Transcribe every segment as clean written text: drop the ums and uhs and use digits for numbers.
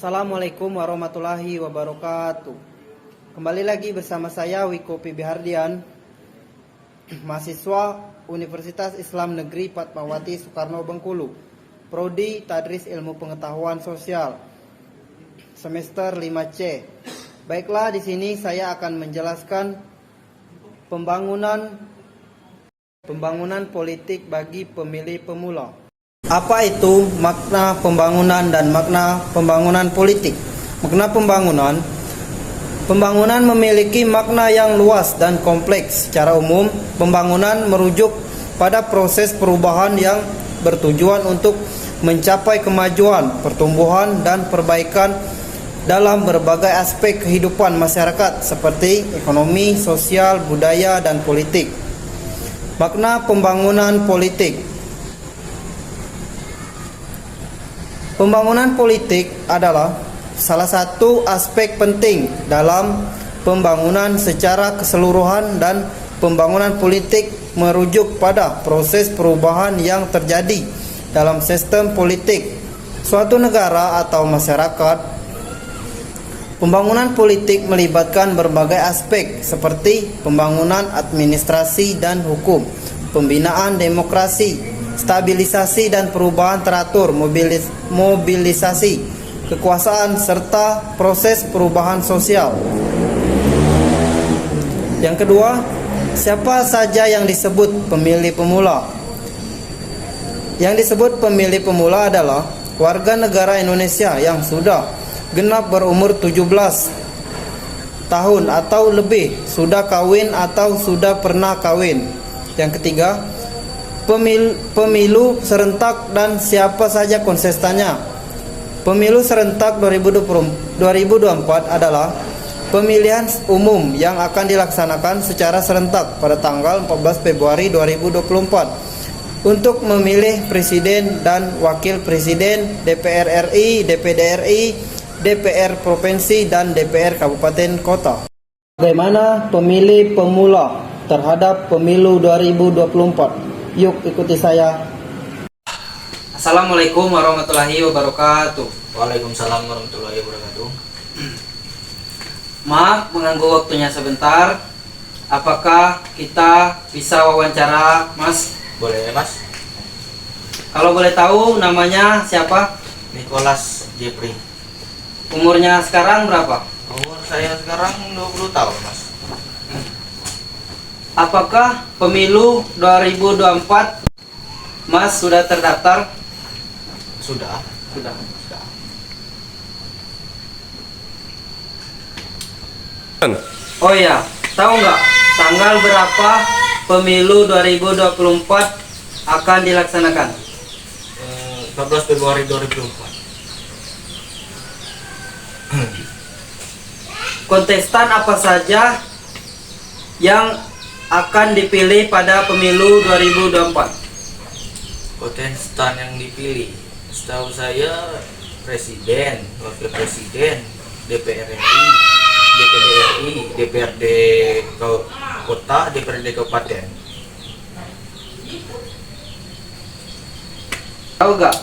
Assalamualaikum warahmatullahi wabarakatuh. Kembali lagi bersama saya Wiko Pibihardian, mahasiswa Universitas Islam Negeri Fatmawati Soekarno Bengkulu, Prodi Tadris Ilmu Pengetahuan Sosial, semester 5C. Baiklah, di sini saya akan menjelaskan pembangunan politik bagi pemilih pemula. Apa itu makna pembangunan dan makna pembangunan politik? Makna pembangunan memiliki makna yang luas dan kompleks. Secara umum, pembangunan merujuk pada proses perubahan yang bertujuan untuk mencapai kemajuan, pertumbuhan, dan perbaikan dalam berbagai aspek kehidupan masyarakat seperti ekonomi, sosial, budaya, dan politik. Makna pembangunan politik. Pembangunan politik adalah salah satu aspek penting dalam pembangunan secara keseluruhan, dan pembangunan politik merujuk pada proses perubahan yang terjadi dalam sistem politik suatu negara atau masyarakat. Pembangunan politik melibatkan berbagai aspek seperti pembangunan administrasi dan hukum, pembinaan demokrasi, stabilisasi dan perubahan teratur, mobilisasi kekuasaan, serta proses perubahan sosial. Yang kedua, siapa saja yang disebut pemilih pemula? Yang disebut pemilih pemula adalah warga negara Indonesia yang sudah genap berumur 17 tahun atau lebih, sudah kawin atau sudah pernah kawin. Yang ketiga, pemilu serentak dan siapa saja kontestannya. Pemilu serentak 2024 adalah pemilihan umum yang akan dilaksanakan secara serentak pada tanggal 14 Februari 2024 untuk memilih presiden dan wakil presiden, DPR RI, DPD RI, DPR provinsi, dan DPR kabupaten kota. Bagaimana pemilih pemula terhadap pemilu 2024? Yuk ikuti saya. Assalamualaikum warahmatullahi wabarakatuh. Waalaikumsalam warahmatullahi wabarakatuh. Maaf mengganggu waktunya sebentar. Apakah kita bisa wawancara, Mas? Boleh, Mas? Kalau boleh tahu namanya siapa? Nicholas Jeffrey. Umurnya sekarang berapa? Umur saya sekarang 20 tahun, Mas. Apakah pemilu 2024 Mas sudah terdaftar? Sudah. Oh iya, tahu nggak tanggal berapa pemilu 2024 akan dilaksanakan? 14 Februari 2024. Kontestan apa saja yang akan dipilih pada pemilu 2024? Kontestan yang dipilih, setahu saya presiden, wakil presiden, DPR RI, DPD RI, DPRD kota, DPRD kabupaten. Tahu nggak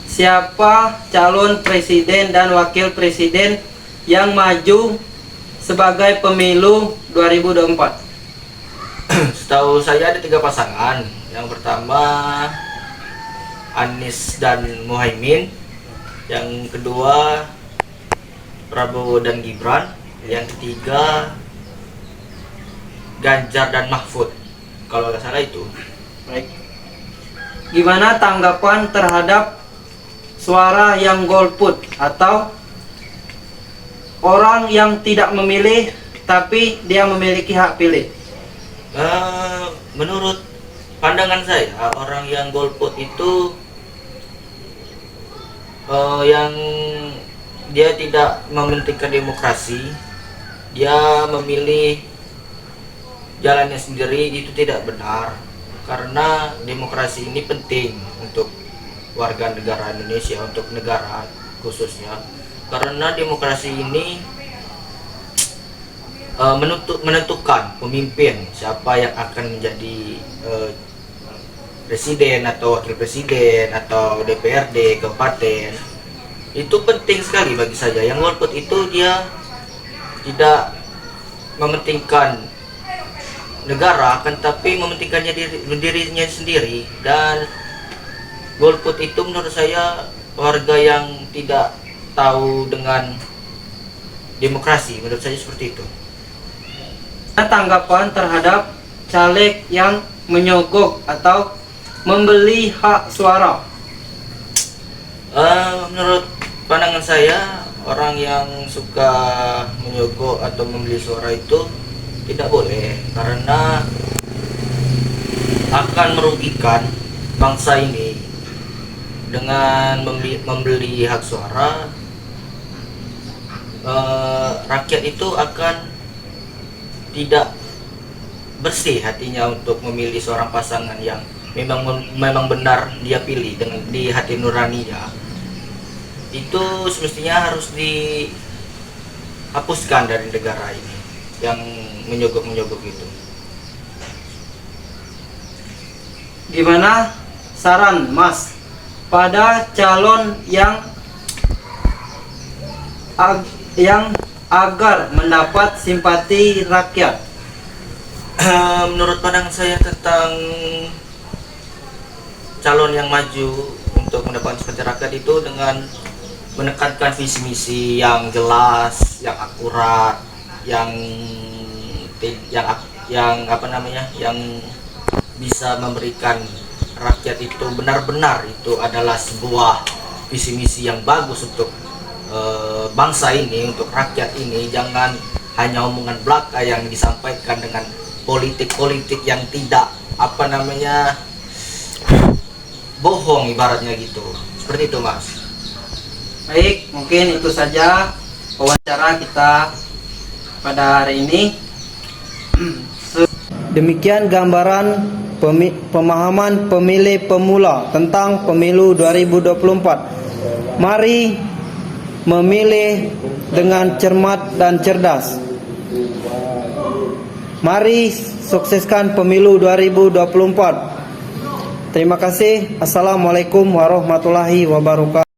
siapa calon presiden dan wakil presiden yang maju sebagai pemilu 2024? Setahu saya ada 3 pasangan. Yang pertama Anies dan Muhaimin, yang kedua Prabowo dan Gibran, yang ketiga Ganjar dan Mahfud, kalau nggak salah itu. Baik. Gimana tanggapan terhadap suara yang golput atau orang yang tidak memilih tapi dia memiliki hak pilih? Menurut pandangan saya, orang yang golput itu yang dia tidak mementingkan demokrasi, dia memilih jalannya sendiri, itu tidak benar. Karena demokrasi ini penting untuk warga negara Indonesia, untuk negara khususnya. Karena demokrasi ini menentukan pemimpin, siapa yang akan menjadi presiden atau wakil presiden atau DPRD kabupaten. itu penting sekali bagi saya. Yang golput itu dia tidak mementingkan negara, akan tapi mementingkannya dirinya sendiri. Dan golput itu menurut saya warga yang tidak tahu dengan demokrasi, menurut saya seperti itu. Tanggapan terhadap caleg yang menyogok atau membeli hak suara? Menurut pandangan saya, orang yang suka menyogok atau membeli suara itu tidak boleh, karena akan merugikan bangsa ini. Dengan membeli hak suara, rakyat itu akan tidak bersih hatinya untuk memilih seorang pasangan yang memang benar dia pilih dengan di hati nuraninya. Itu semestinya harus dihapuskan dari negara ini yang menyogok itu. Gimana saran Mas pada calon yang agar mendapat simpati rakyat? Menurut pandangan saya tentang calon yang maju untuk mendapatkan simpati rakyat itu dengan menekankan visi misi yang jelas, yang akurat, yang bisa memberikan rakyat itu benar-benar itu adalah sebuah visi misi yang bagus untuk bangsa ini, untuk rakyat ini. Jangan hanya omongan belaka yang disampaikan dengan politik-politik yang tidak bohong ibaratnya gitu. Seperti itu, Mas. Baik, mungkin itu saja wawancara kita pada hari ini. Demikian gambaran pemahaman pemilih pemula tentang pemilu 2024. Mari memilih dengan cermat dan cerdas. Mari sukseskan pemilu 2024. Terima kasih. Assalamualaikum warahmatullahi wabarakatuh.